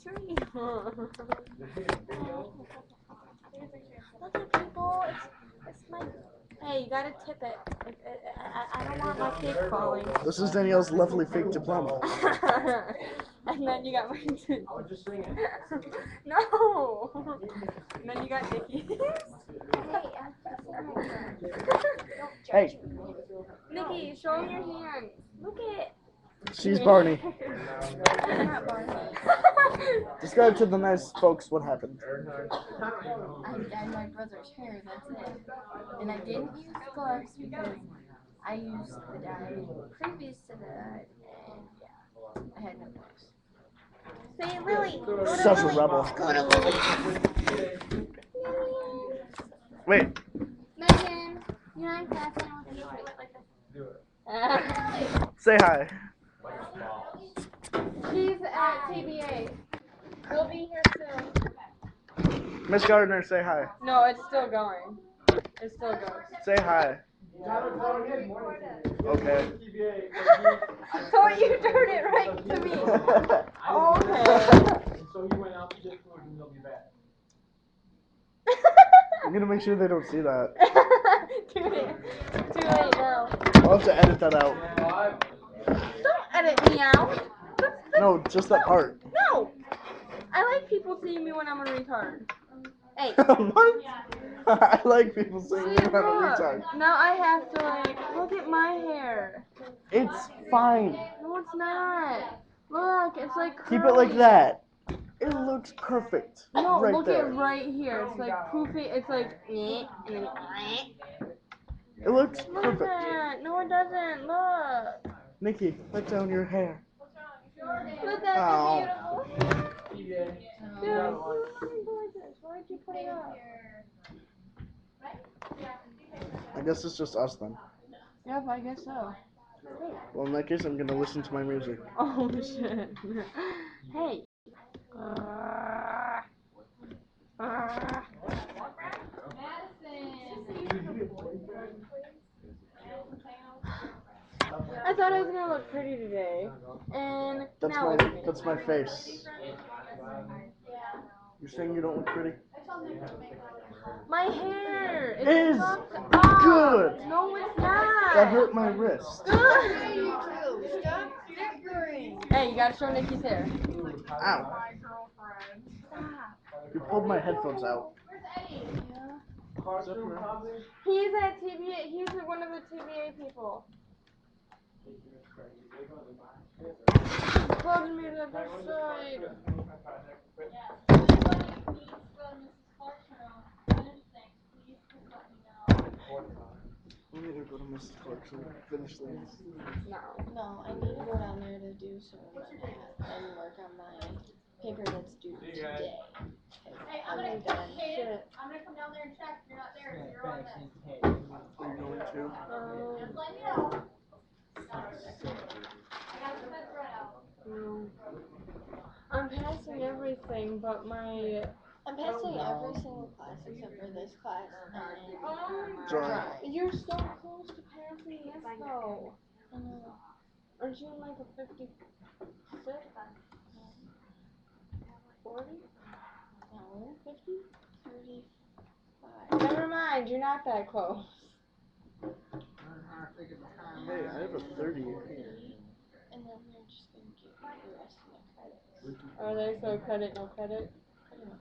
tree. Look at people. It's my. Hey, you gotta tip it. I don't want my cake falling. This is Danielle's lovely fake diploma. And then you got my. No. And then you got Nikki's. Hey, Nikki, show him your hand. Look at it. she's Barney. I'm not Barney. Describe to the nice folks what happened. I dyed my brother's hair, that's it. And I didn't use gloves because I used the dye previous to that, and yeah, I had no gloves. Say Lily. Go to Such a Lily. rebel. Go to Lily. Wait, Megan, you know I'm passing with you like this. say hi. She's at TBA. We'll be here soon. Miss Gardner, say hi. No, it's still going. It still goes. Say hi. Okay. So you turned it right to me. Okay. So he went out to get food and he'll be back. I'm gonna make sure they don't see that. Too late now. I'll have to edit that out. Don't edit me out. No, just that part. No. I like people seeing me when I'm a retard. Hey. What? I like people saying See, you're not a look. retard. Now I have to like look at my hair. It's fine. No, it's not. Look, it's like curly. Keep it like that. It looks perfect. No, right look there. at right here. It's like poofy. It's like and then It looks Look perfect. at that. No, it doesn't. Look. Nikki, let down your hair. Look, that's Oh. beautiful. Yeah, why'd you put it up? I guess it's just us then. Yep, I guess so. Well, in that case, I'm gonna listen to my music. Oh shit. Hey. I thought I was gonna look pretty today, and That's now my look at me. that's my face. You're saying you don't look pretty? My hair It is fucked up. good. No, it's not. That hurt my wrist. Good. Stop bickering! Hey, you gotta show Nikki's hair. Ow. Stop. You pulled my headphones out. He's at TBA. He's one of the TBA people. Close me to the side. We need to go to Mrs. Clark's and finish things. No, I need to go down there to do some and work on my paper that's due today. Hey, I'm gonna come down there and check. If you're not there, so you're on this. Are you going to? Just let me know. I got the fence right out. I'm passing everything, but my. I'm passing every single class except for this class and Drawing. You're so close to passing this though. I know. Aren't you in like a 56? 40? No, 50? 35. Never mind, you're not that close. Hey, I have a 30. And then they're just going to give me the rest of my credits. Are they so credit, no credit? Pretty much.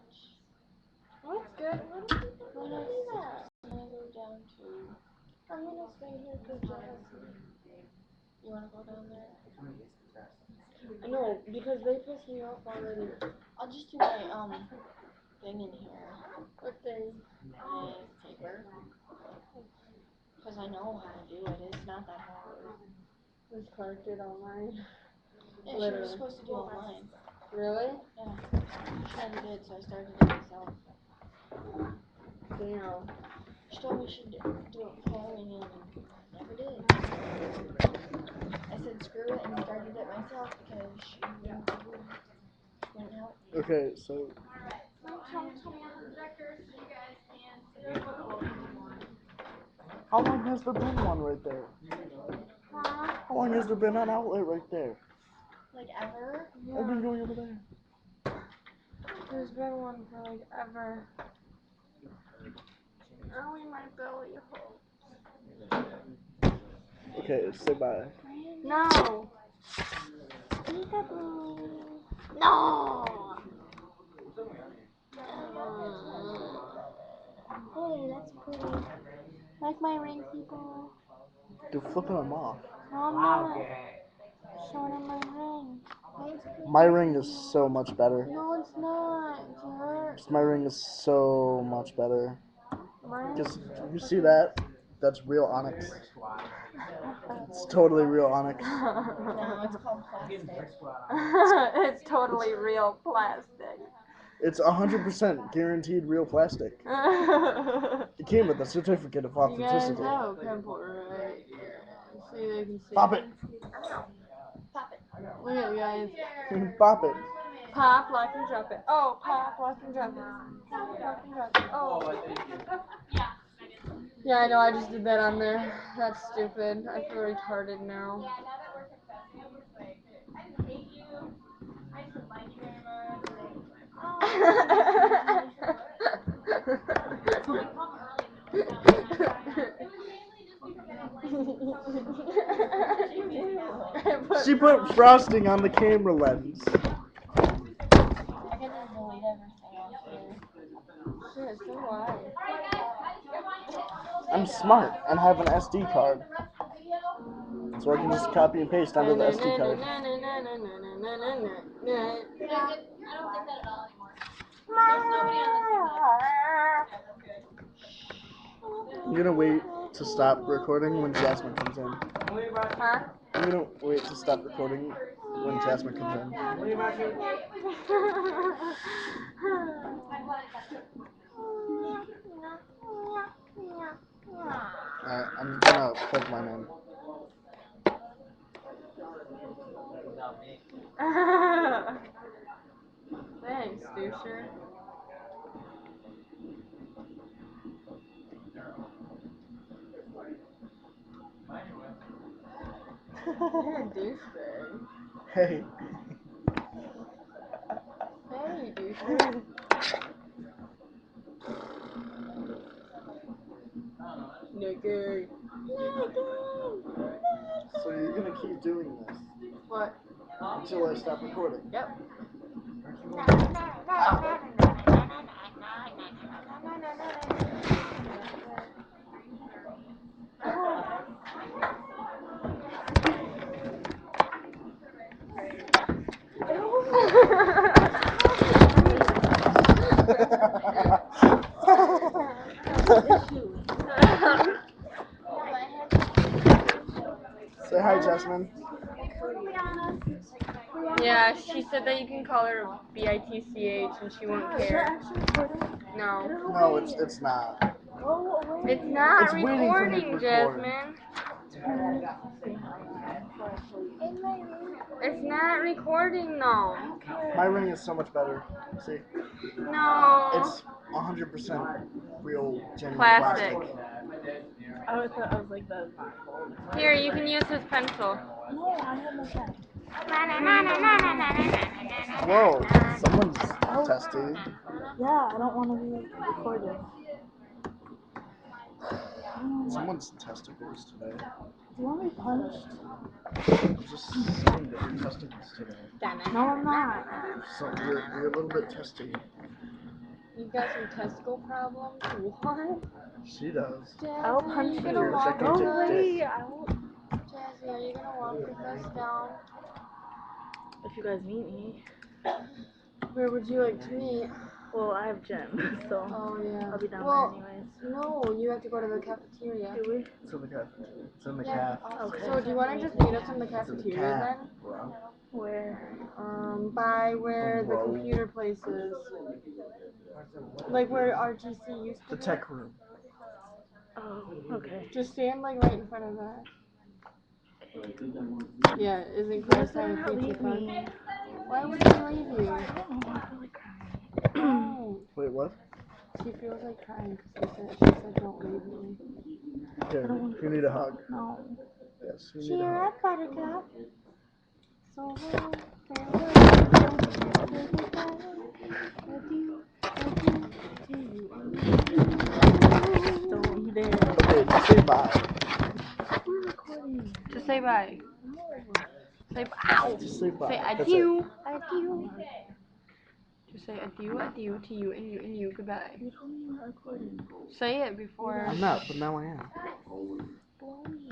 Well, that's good. Why don't you When I do that? go down to, I'm gonna stay here for Jesse. you want to go down there? I know, because they pissed me off already. I'll just do my thing in here. What thing? My paper. Because I know how to do it. It's not that hard. Miss Clark did online. Yeah, she was Literally. supposed to do online. Really? Yeah. She never did, so I started it myself. Damn. She told me she'd do it for me and never did. I said screw it and started it myself because she wouldn't help me. Okay, so how long has there been one right there? Huh? How long has there been an outlet right there? Like ever? I've been going over there. There's been one for like ever. Only my belly hole. Okay, say bye. No. Peekaboo. No. Hey, that's pretty. Like my ring, people. You're flipping them off. No, I'm not. Showing them my ring. My ring is so much better. No, it's not. Jerk. My ring is so much better. Mine Just, is you see that? That's real onyx. It's totally real onyx. No, it's called plastic. It's totally real plastic. It's 100% guaranteed real plastic. It came with a certificate of You guys authenticity. have a pimple right here. So they can see. Pop it. Pop it. Look at you guys. Pop it. Pop, lock, and drop it. Oh, pop, lock, and drop it. Pop, lock, and drop it. Oh. Yeah, I know, I just did that on there. That's stupid. I feel retarded now. Yeah, now that we're confessing, it's like, I didn't hate you. I didn't like you very much. So I come early and it was mainly just because I don't like She put frosting on the camera lens. I can just delete everything off here. Shit, so why? I'm smart and have an SD card. So I can just copy and paste onto the SD card. I don't think that at all anymore. There's nobody on this team left. Yeah, that's good. I'm gonna wait to stop recording when Jasmine comes in. Huh? I'm gonna wait to stop recording when Jasmine comes in. Alright, I'm gonna plug mine in. Thanks, doucher. You're a douchebag. Hey. Hey, douchebag. Nicky. So you're gonna keep doing this What? until I stop recording. Yep. Say hi, Jasmine. Yeah, she said that you can call her bitch and she won't care. No. No, it's not. It's not It's waiting for me to recording, record. Jasmine. It's not recording though. My ring is so much better. See? No. It's 100% real, genuine Plastic. plastic. I thought I was like, that's not cold. Here, you can use his pencil. No, I have my pen. Whoa, someone's testy. Yeah, I don't want to be recorded. Someone's testicles today. Do you want me punched? I'm just saying that your testicles today. No, I'm not. So you're a little bit testy. You got some testicle problems? What? She does. I'll punch you you. gonna walk Check with your us? dick. I won't. Jazzy, are you gonna walk with us down? If you guys meet me. Where would you like to meet? Well, I have gym, so Oh yeah. I'll be down Well, there anyways. no, you have to go to the cafeteria. Do we? It's in the cafeteria. It's in the Yeah. caf. Okay. So do you want to just meet us in the It's in the cafeteria caf, then? bro. Where? By where the Bro. computer place is. Like where RGC used to The be. tech room. Oh, okay. Just stand like right in front of that. Yeah, isn't Why class does that time not PT leave fun? me? Why would she leave you? I don't know, I feel like crying. Don't. Wait, what? She feels like crying because she said don't leave me. Here, you need a hug. No. Yes, you need Cheer a hug. up, Buttercup. So long, farewell. bye. We're recording. Just say bye. Say bye. Just say bye. Say That's adieu. Adieu. Just say adieu, adieu to you and you. Goodbye. You told me you weren't recording. Say it before. I'm not, but now I am. Blow me.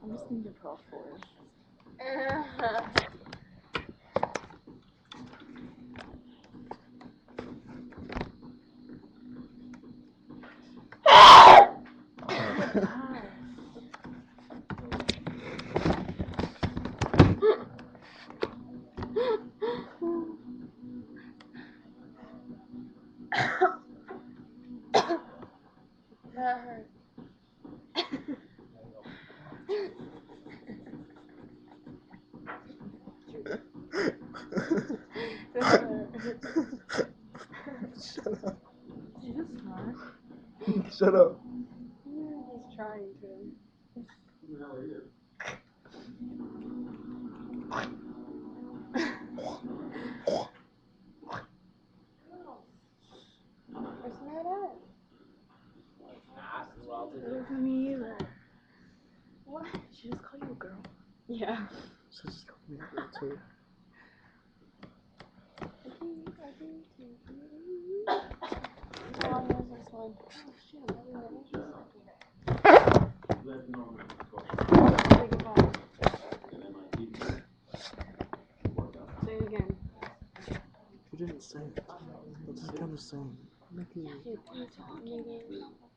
I'm listening to Pro 4. That hurt. Shut up. Did you just snort? Shut up. He's trying to. Where's Matt at? It wasn't me either. What? She just called you a girl. Yeah. So just call me a girl too. How long is this one? Oh shit, 11 minutes. Say goodbye. Say it again. You didn't say it. That's kind of saying. Mickey. Dude, you talking again?